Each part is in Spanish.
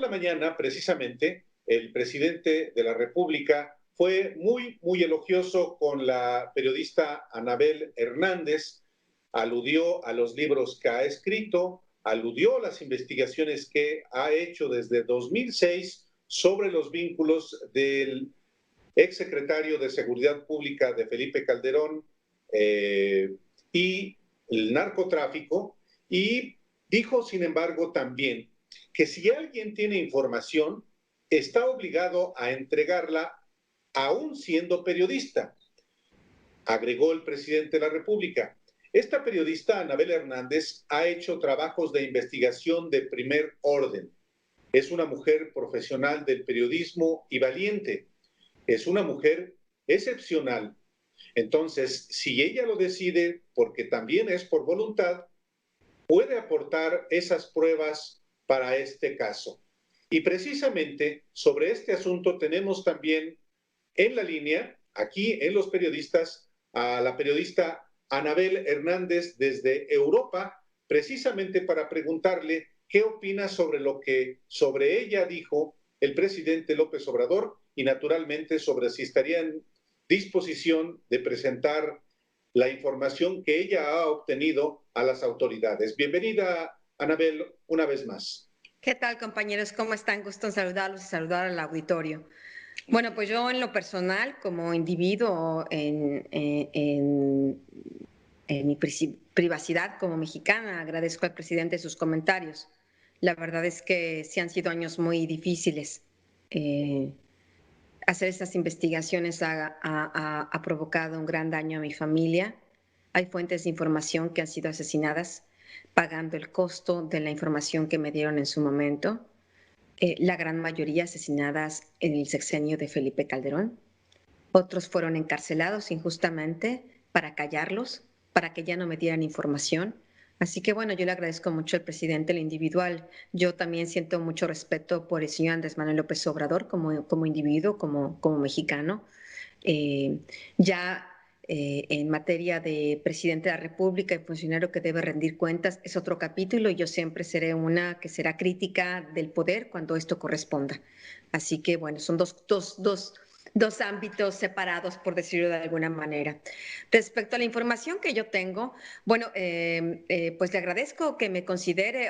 la mañana, precisamente, el presidente de la República fue muy elogioso con la periodista Anabel Hernández, aludió a los libros que ha escrito, aludió a las investigaciones que ha hecho desde 2006 sobre los vínculos del exsecretario de Seguridad Pública de Felipe Calderón y el narcotráfico, y dijo, sin embargo, también que si alguien tiene información, está obligado a entregarla aún siendo periodista, agregó el presidente de la República. Esta periodista, Anabel Hernández, ha hecho trabajos de investigación de primer orden. Es una mujer profesional del periodismo y valiente. Es una mujer excepcional. Entonces, si ella lo decide, porque también es por voluntad, puede aportar esas pruebas para este caso. Y precisamente sobre este asunto tenemos también en la línea, aquí en Los Periodistas, a la periodista Anabel Hernández desde Europa, precisamente para preguntarle qué opina sobre lo que sobre ella dijo el presidente López Obrador y naturalmente sobre si estaría en disposición de presentar la información que ella ha obtenido a las autoridades. Bienvenida, Anabel, una vez más. ¿Qué tal, compañeros? ¿Cómo están? Gusto en saludarlos y saludar al auditorio. Bueno, pues yo en lo personal, como individuo en mi privacidad como mexicana, agradezco al presidente sus comentarios. La verdad es que sí han sido años muy difíciles. Hacer estas investigaciones ha provocado un gran daño a mi familia. Hay fuentes de información que han sido asesinadas pagando el costo de la información que me dieron en su momento. La gran mayoría asesinadas en el sexenio de Felipe Calderón. Otros fueron encarcelados injustamente para callarlos, para que ya no me dieran información. Así que bueno, yo le agradezco mucho al presidente, el individual. Yo también siento mucho respeto por el señor Andrés Manuel López Obrador como individuo, como mexicano. Ya en materia de presidente de la República y funcionario que debe rendir cuentas es otro capítulo y yo siempre seré una que será crítica del poder cuando esto corresponda. Así que bueno, son dos ámbitos separados, por decirlo de alguna manera. Respecto a la información que yo tengo, bueno, pues le agradezco que me considere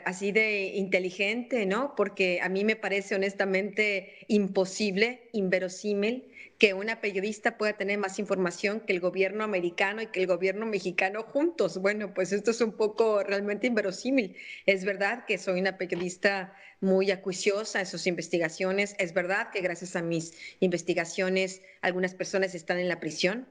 así de inteligente, ¿no? Porque a mí me parece honestamente imposible, inverosímil, que una periodista pueda tener más información que el gobierno americano y que el gobierno mexicano juntos. Bueno, pues esto es un poco realmente inverosímil. Es verdad que soy una periodista muy acuiciosa en sus investigaciones. Es verdad que gracias a mis investigaciones algunas personas están en la prisión.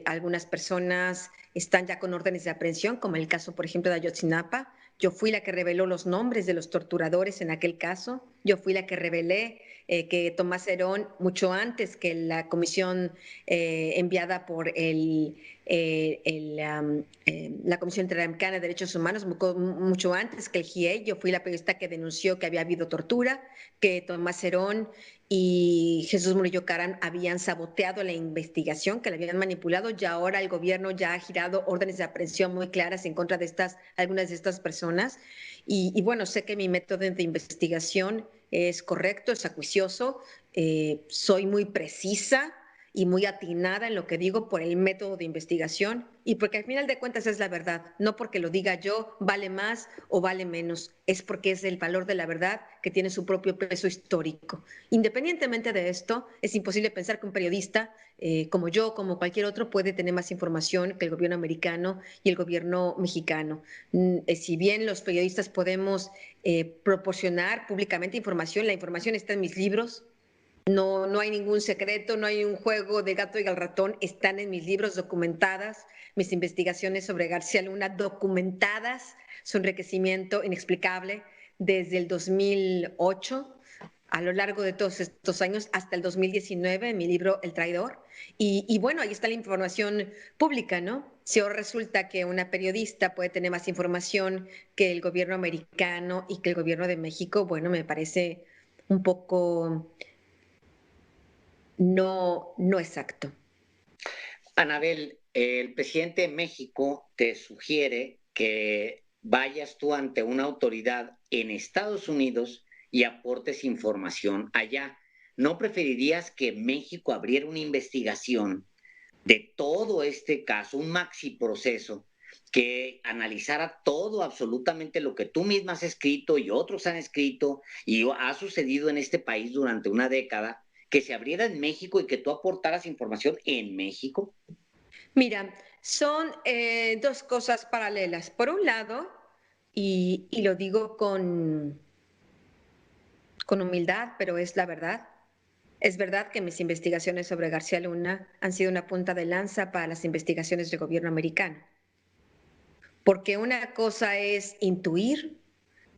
Algunas personas están ya con órdenes de aprehensión, como el caso, por ejemplo, de Ayotzinapa. Yo fui la que reveló los nombres de los torturadores en aquel caso. Yo fui la que revelé que Tomás Herón, mucho antes que la comisión enviada por la Comisión Interamericana de Derechos Humanos, mucho antes que el GIEI, yo fui la periodista que denunció que había habido tortura, que Tomás Herón y Jesús Murillo Caram habían saboteado la investigación, que la habían manipulado, y ahora el gobierno ya ha girado órdenes de aprehensión muy claras en contra de algunas de estas personas. Y bueno, sé que mi método de investigación es correcto, es acuicioso, soy muy precisa y muy atinada en lo que digo por el método de investigación y porque al final de cuentas es la verdad, no porque lo diga yo vale más o vale menos, es porque es el valor de la verdad que tiene su propio peso histórico. Independientemente de esto, es imposible pensar que un periodista como yo, como cualquier otro, puede tener más información que el gobierno americano y el gobierno mexicano. Si bien los periodistas podemos proporcionar públicamente información, la información está en mis libros. No hay ningún secreto, no hay un juego de gato y al ratón, están en mis libros documentadas, mis investigaciones sobre García Luna documentadas, su enriquecimiento inexplicable desde el 2008 a lo largo de todos estos años hasta el 2019 en mi libro El Traidor. Y bueno, ahí está la información pública, ¿no? Si ahora resulta que una periodista puede tener más información que el gobierno americano y que el gobierno de México, bueno, me parece un poco no exacto. Anabel, el presidente de México te sugiere que vayas tú ante una autoridad en Estados Unidos y aportes información allá. ¿No preferirías que México abriera una investigación de todo este caso, un maxi proceso, que analizara todo, absolutamente lo que tú misma has escrito y otros han escrito y ha sucedido en este país durante una década, que se abriera en México y que tú aportaras información en México? Mira, son dos cosas paralelas. Por un lado, y lo digo con humildad, pero es la verdad, es verdad que mis investigaciones sobre García Luna han sido una punta de lanza para las investigaciones del gobierno americano. Porque una cosa es intuir,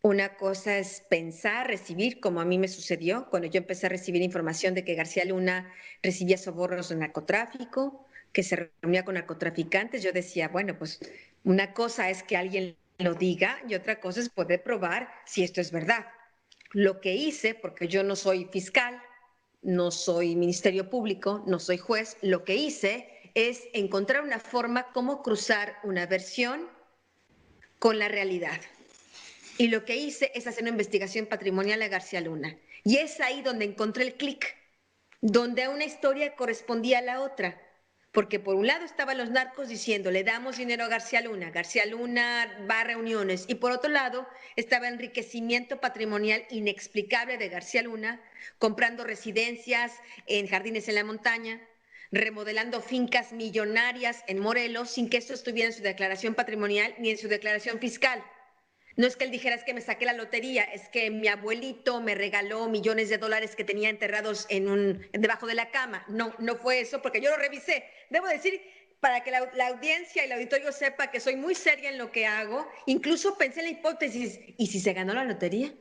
una cosa es pensar, recibir, como a mí me sucedió cuando yo empecé a recibir información de que García Luna recibía sobornos de narcotráfico, que se reunía con narcotraficantes. Yo decía, bueno, pues una cosa es que alguien lo diga y otra cosa es poder probar si esto es verdad. Lo que hice, porque yo no soy fiscal, no soy ministerio público, no soy juez, lo que hice es encontrar una forma cómo cruzar una versión con la realidad. Y lo que hice es hacer una investigación patrimonial a García Luna. Y es ahí donde encontré el clic, donde una historia correspondía a la otra. Porque por un lado estaban los narcos diciendo, le damos dinero a García Luna va a reuniones. Y por otro lado estaba enriquecimiento patrimonial inexplicable de García Luna, comprando residencias en jardines en la montaña, remodelando fincas millonarias en Morelos, sin que esto estuviera en su declaración patrimonial ni en su declaración fiscal. No es que él dijera, es que me saqué la lotería, es que mi abuelito me regaló millones de dólares que tenía enterrados debajo de la cama. No, no fue eso, porque yo lo revisé. Debo decir, para que la audiencia y el auditorio sepa que soy muy seria en lo que hago, incluso pensé en la hipótesis, ¿y si se ganó la lotería?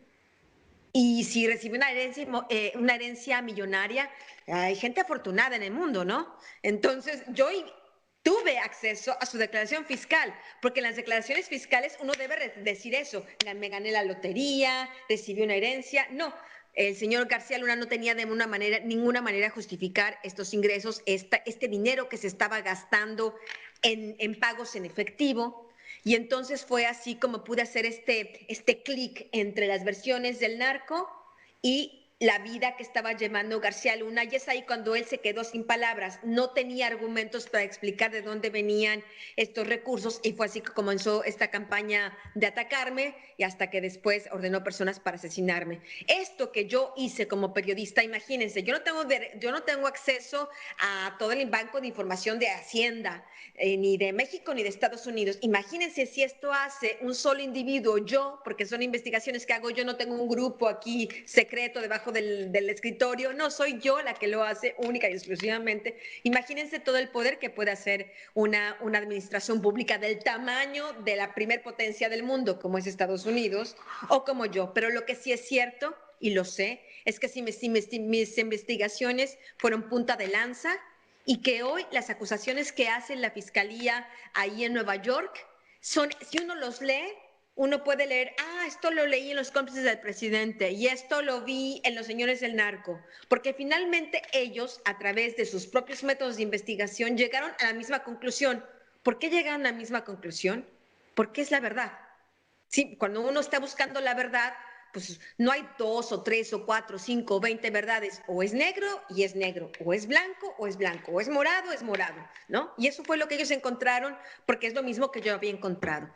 ¿Y si recibió una herencia millonaria? Hay gente afortunada en el mundo, ¿no? Entonces, yo tuve acceso a su declaración fiscal, porque en las declaraciones fiscales uno debe decir eso, me gané la lotería, recibí una herencia. No, el señor García Luna no tenía de ninguna manera justificar estos ingresos, este dinero que se estaba gastando en pagos en efectivo. Y entonces fue así como pude hacer este clic entre las versiones del narco y la vida que estaba llevando García Luna, y es ahí cuando él se quedó sin palabras, no tenía argumentos para explicar de dónde venían estos recursos, y fue así que comenzó esta campaña de atacarme, y hasta que después ordenó personas para asesinarme. Esto que yo hice como periodista, imagínense, yo no tengo acceso a todo el banco de información de Hacienda, ni de México ni de Estados Unidos. Imagínense si esto hace un solo individuo, yo, porque son investigaciones que hago yo, no tengo un grupo aquí secreto debajo del escritorio, no, soy yo la que lo hace única y exclusivamente. Imagínense todo el poder que puede hacer una administración pública del tamaño de la primer potencia del mundo, como es Estados Unidos, o como yo. Pero lo que sí es cierto, y lo sé, es que si mis investigaciones fueron punta de lanza, y que hoy las acusaciones que hace la Fiscalía ahí en Nueva York son, si uno los lee, uno puede leer, esto lo leí en los cómplices del presidente y esto lo vi en los señores del narco, porque finalmente ellos, a través de sus propios métodos de investigación, llegaron a la misma conclusión. ¿Por qué llegaron a la misma conclusión? Porque es la verdad. Sí, cuando uno está buscando la verdad, pues no hay 2 o 3 o 4 o 5 o 20 verdades, o es negro y es negro, o es blanco o es blanco, o es morado, ¿no? Y eso fue lo que ellos encontraron, porque es lo mismo que yo había encontrado.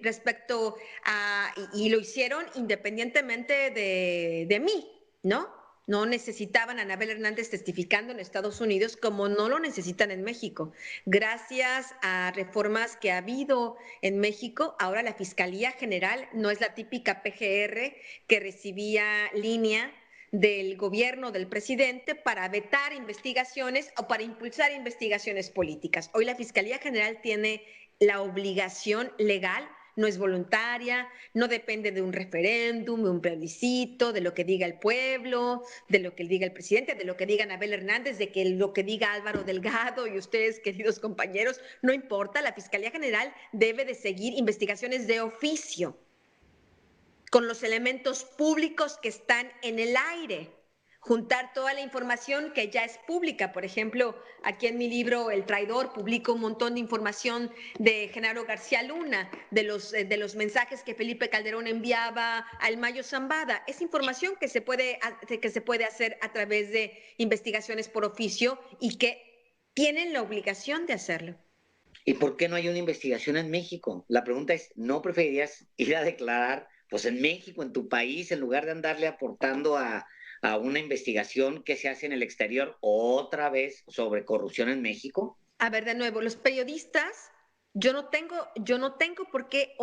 Respecto a, y lo hicieron independientemente de mí, ¿no? No necesitaban a Anabel Hernández testificando en Estados Unidos como no lo necesitan en México. Gracias a reformas que ha habido en México, ahora la Fiscalía General no es la típica PGR que recibía línea del gobierno del presidente para vetar investigaciones o para impulsar investigaciones políticas. Hoy la Fiscalía General tiene la obligación legal, no es voluntaria, no depende de un referéndum, de un plebiscito, de lo que diga el pueblo, de lo que diga el presidente, de lo que diga Anabel Hernández, de que lo que diga Álvaro Delgado y ustedes, queridos compañeros, no importa. La Fiscalía General debe de seguir investigaciones de oficio con los elementos públicos que están en el aire, juntar toda la información que ya es pública. Por ejemplo, aquí en mi libro El Traidor publico un montón de información de Genaro García Luna, de los mensajes que Felipe Calderón enviaba al Mayo Zambada. Es información que se puede hacer a través de investigaciones por oficio y que tienen la obligación de hacerlo. ¿Y por qué no hay una investigación en México? La pregunta es, ¿no preferirías ir a declarar pues en México, en tu país, en lugar de andarle aportando a una investigación que se hace en el exterior otra vez sobre corrupción en México? A ver, de nuevo, los periodistas, yo no tengo por qué,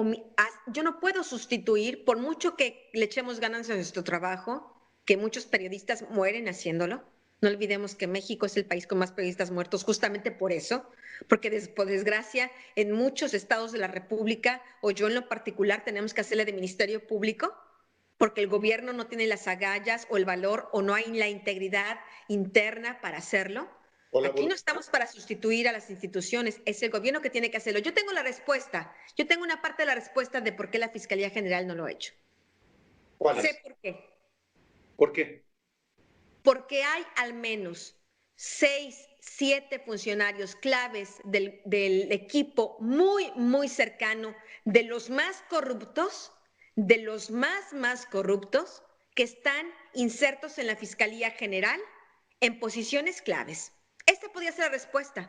yo no puedo sustituir, por mucho que le echemos ganas a nuestro trabajo, que muchos periodistas mueren haciéndolo. No olvidemos que México es el país con más periodistas muertos justamente por eso, porque por desgracia en muchos estados de la República, o yo en lo particular, tenemos que hacerle de Ministerio Público, porque el gobierno no tiene las agallas o el valor o no hay la integridad interna para hacerlo. Aquí no estamos para sustituir a las instituciones, es el gobierno que tiene que hacerlo. Yo tengo la respuesta, yo tengo una parte de la respuesta de por qué la Fiscalía General no lo ha hecho. ¿Cuál es? Sé por qué. ¿Por qué? Porque hay al menos 6, 7 funcionarios claves del equipo muy, muy cercano, de los más corruptos, que están insertos en la Fiscalía General en posiciones claves. Esta podría ser la respuesta.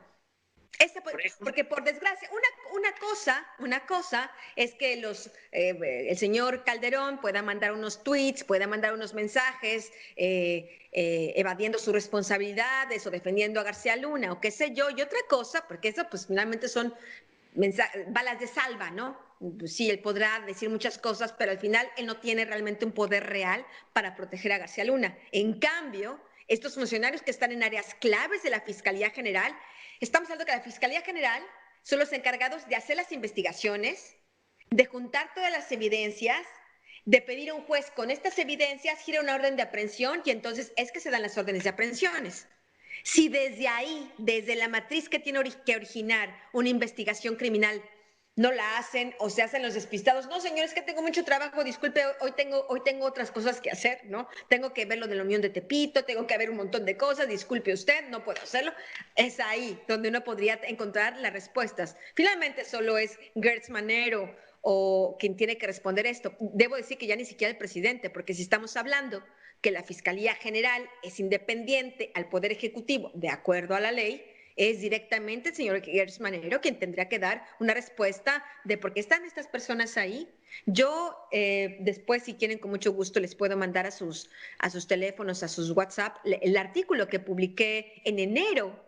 Porque por desgracia, una cosa es que el señor Calderón pueda mandar unos tweets, pueda mandar unos mensajes evadiendo sus responsabilidades o defendiendo a García Luna o qué sé yo, y otra cosa, porque eso pues finalmente son balas de salva, ¿no? Sí, él podrá decir muchas cosas, pero al final él no tiene realmente un poder real para proteger a García Luna. En cambio, estos funcionarios que están en áreas claves de la Fiscalía General, estamos hablando que la Fiscalía General son los encargados de hacer las investigaciones, de juntar todas las evidencias, de pedir a un juez con estas evidencias gira una orden de aprehensión y entonces es que se dan las órdenes de aprehensiones. Si desde ahí, desde la matriz que tiene que originar una investigación criminal, no la hacen o se hacen los despistados. No, señores, que tengo mucho trabajo, disculpe, hoy tengo otras cosas que hacer, ¿no? Tengo que ver lo de la Unión de Tepito, tengo que ver un montón de cosas, disculpe usted, no puedo hacerlo. Es ahí donde uno podría encontrar las respuestas. Finalmente solo es Gertz Manero o quien tiene que responder esto. Debo decir que ya ni siquiera el presidente, porque si estamos hablando que la Fiscalía General es independiente al Poder Ejecutivo, de acuerdo a la ley, es directamente el señor Gertz Manero quien tendría que dar una respuesta de por qué están estas personas ahí. Yo después, si quieren, con mucho gusto les puedo mandar a sus teléfonos, a sus WhatsApp, el artículo que publiqué en enero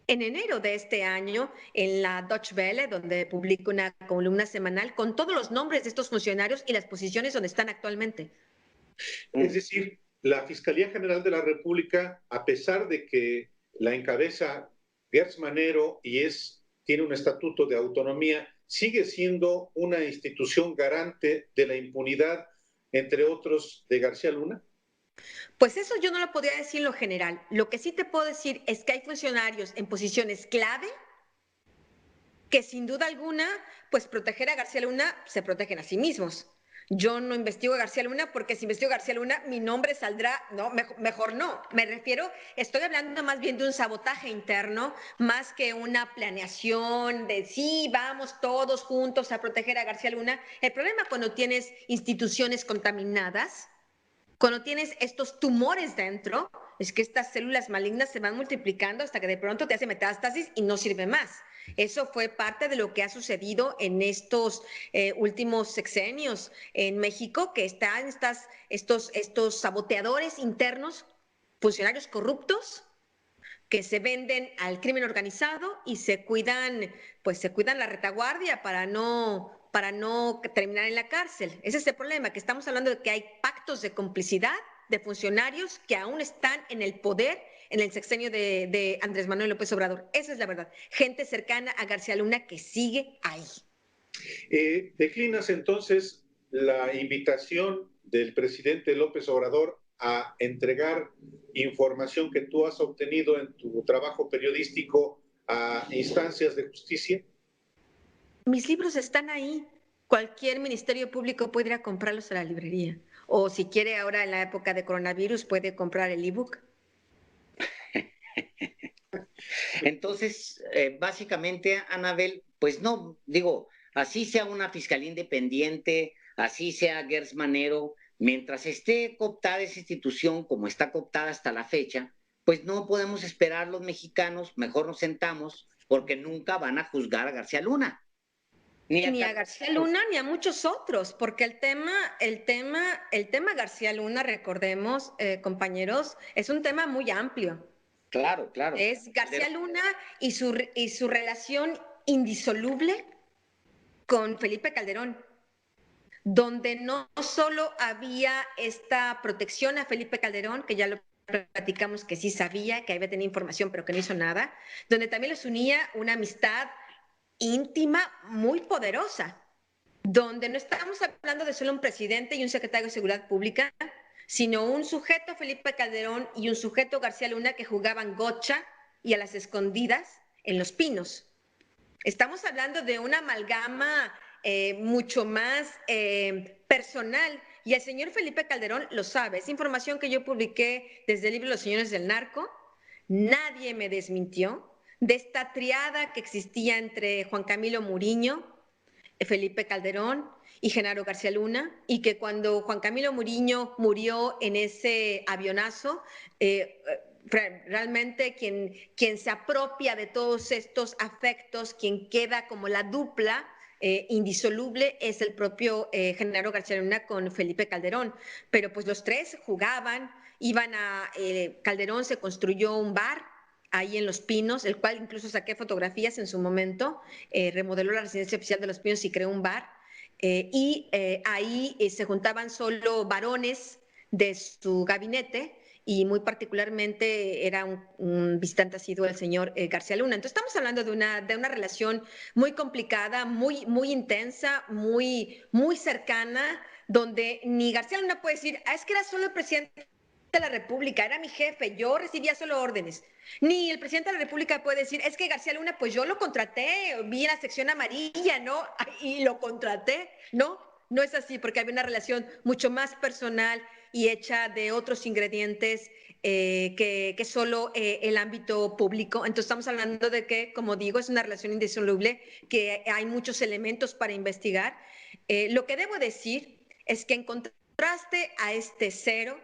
de este año en la Deutsche Welle, donde publico una columna semanal con todos los nombres de estos funcionarios y las posiciones donde están actualmente. Es decir, la Fiscalía General de la República, a pesar de que la encabeza Gertz Manero y tiene un estatuto de autonomía, sigue siendo una institución garante de la impunidad, entre otros, de García Luna. Pues eso yo no lo podría decir en lo general. Lo que sí te puedo decir es que hay funcionarios en posiciones clave que sin duda alguna, pues proteger a García Luna se protegen a sí mismos. Yo no investigo a García Luna porque si investigo a García Luna mi nombre saldrá, no, mejor no. Me refiero, estoy hablando más bien de un sabotaje interno, más que una planeación de sí, vamos todos juntos a proteger a García Luna. El problema cuando tienes instituciones contaminadas, cuando tienes estos tumores dentro, es que estas células malignas se van multiplicando hasta que de pronto te hace metástasis y no sirve más. Eso fue parte de lo que ha sucedido en estos últimos sexenios en México, que están estos saboteadores internos, funcionarios corruptos, que se venden al crimen organizado y se cuidan la retaguardia para no terminar en la cárcel. Ese es el problema, que estamos hablando de que hay pactos de complicidad de funcionarios que aún están en el poder en el sexenio de Andrés Manuel López Obrador. Esa es la verdad. Gente cercana a García Luna que sigue ahí. ¿Declinas entonces la invitación del presidente López Obrador a entregar información que tú has obtenido en tu trabajo periodístico a instancias de justicia? Mis libros están ahí. Cualquier ministerio público puede ir a comprarlos a la librería. o si quiere ahora en la época de coronavirus puede comprar el ebook. Entonces, básicamente, Anabel, pues no, digo, así sea una fiscalía independiente, así sea Gers Manero, mientras esté cooptada esa institución como está cooptada hasta la fecha, pues no podemos esperar los mexicanos, mejor nos sentamos, porque nunca van a juzgar a García Luna. Ni a García Luna ni a muchos otros, porque el tema García Luna, recordemos, compañeros, es un tema muy amplio. Claro, claro. Es García Luna y su relación indisoluble con Felipe Calderón, donde no solo había esta protección a Felipe Calderón, que ya lo platicamos que sí sabía, que había tenido información, pero que no hizo nada, donde también los unía una amistad íntima muy poderosa, donde no estamos hablando de solo un presidente y un secretario de Seguridad Pública, sino un sujeto Felipe Calderón y un sujeto García Luna que jugaban gocha y a las escondidas en Los Pinos. Estamos hablando de una amalgama mucho más personal, y el señor Felipe Calderón lo sabe. Es información que yo publiqué desde el libro Los Señores del Narco. Nadie me desmintió de esta triada que existía entre Juan Camilo Muriño, Felipe Calderón y Genaro García Luna, y que cuando Juan Camilo Muriño murió en ese avionazo, realmente quien se apropia de todos estos afectos, quien queda como la dupla indisoluble, es el propio Genaro García Luna con Felipe Calderón. Pero pues los tres jugaban, iban a... Calderón se construyó un bar ahí en Los Pinos, el cual incluso saqué fotografías en su momento, remodeló la residencia oficial de Los Pinos y creó un bar, ahí se juntaban solo varones de su gabinete, y muy particularmente era un visitante asiduo el señor García Luna. Entonces estamos hablando de una relación muy complicada, muy intensa, muy cercana, donde ni García Luna puede decir, es que era solo el presidente de la República, era mi jefe, yo recibía solo órdenes. Ni el presidente de la República puede decir, es que García Luna, pues yo lo contraté, vi en la sección amarilla, ¿no? Y lo contraté, ¿no? No es así, porque había una relación mucho más personal y hecha de otros ingredientes que solo el ámbito público. Entonces estamos hablando de que, como digo, es una relación indisoluble, que hay muchos elementos para investigar. Lo que debo decir es que en contraste a este cero,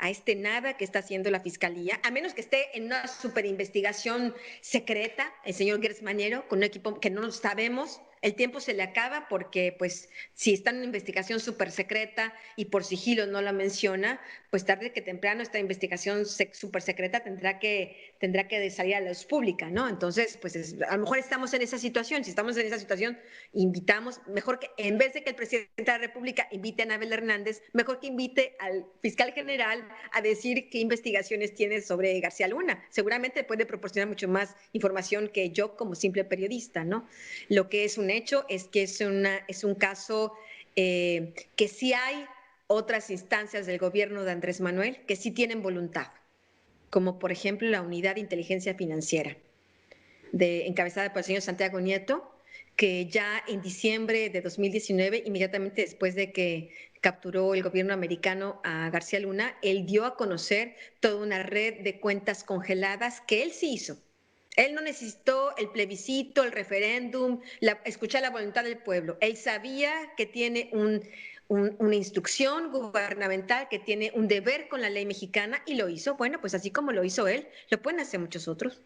a este nada que está haciendo la Fiscalía, a menos que esté en una superinvestigación secreta, el señor Gers Manero, con un equipo que no lo sabemos, el tiempo se le acaba porque, pues, si está en una investigación súper secreta y por sigilo no la menciona, pues tarde que temprano esta investigación súper secreta tendrá que salir a la luz pública, ¿no? Entonces, pues a lo mejor estamos en esa situación. Si estamos en esa situación, invitamos, mejor que, en vez de que el presidente de la República invite a Anabel Hernández, mejor que invite al fiscal general a decir qué investigaciones tiene sobre García Luna. Seguramente puede proporcionar mucho más información que yo como simple periodista, ¿no? Lo que es un hecho es que es un caso que sí hay otras instancias del gobierno de Andrés Manuel que sí tienen voluntad, como por ejemplo la Unidad de Inteligencia Financiera, encabezada por el señor Santiago Nieto, que ya en diciembre de 2019, inmediatamente después de que capturó el gobierno americano a García Luna, él dio a conocer toda una red de cuentas congeladas que él sí hizo. Él no necesitó el plebiscito, el referéndum, escuchar la voluntad del pueblo. Él sabía que tiene una instrucción gubernamental, que tiene un deber con la ley mexicana, y lo hizo. Bueno, pues así como lo hizo él, lo pueden hacer muchos otros.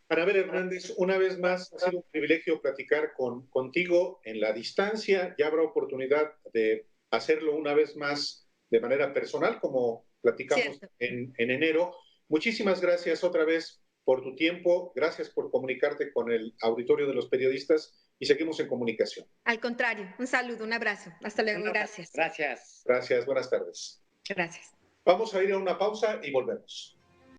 Anabel Hernández, una vez más, ha sido un privilegio platicar contigo en la distancia. Ya habrá oportunidad de hacerlo una vez más de manera personal, como platicamos en enero. Muchísimas gracias otra vez por tu tiempo. Gracias por comunicarte con el auditorio de los periodistas y seguimos en comunicación. Al contrario, un saludo, un abrazo. Hasta luego, gracias. Gracias. Gracias, buenas tardes. Gracias. Vamos a ir a una pausa y volvemos.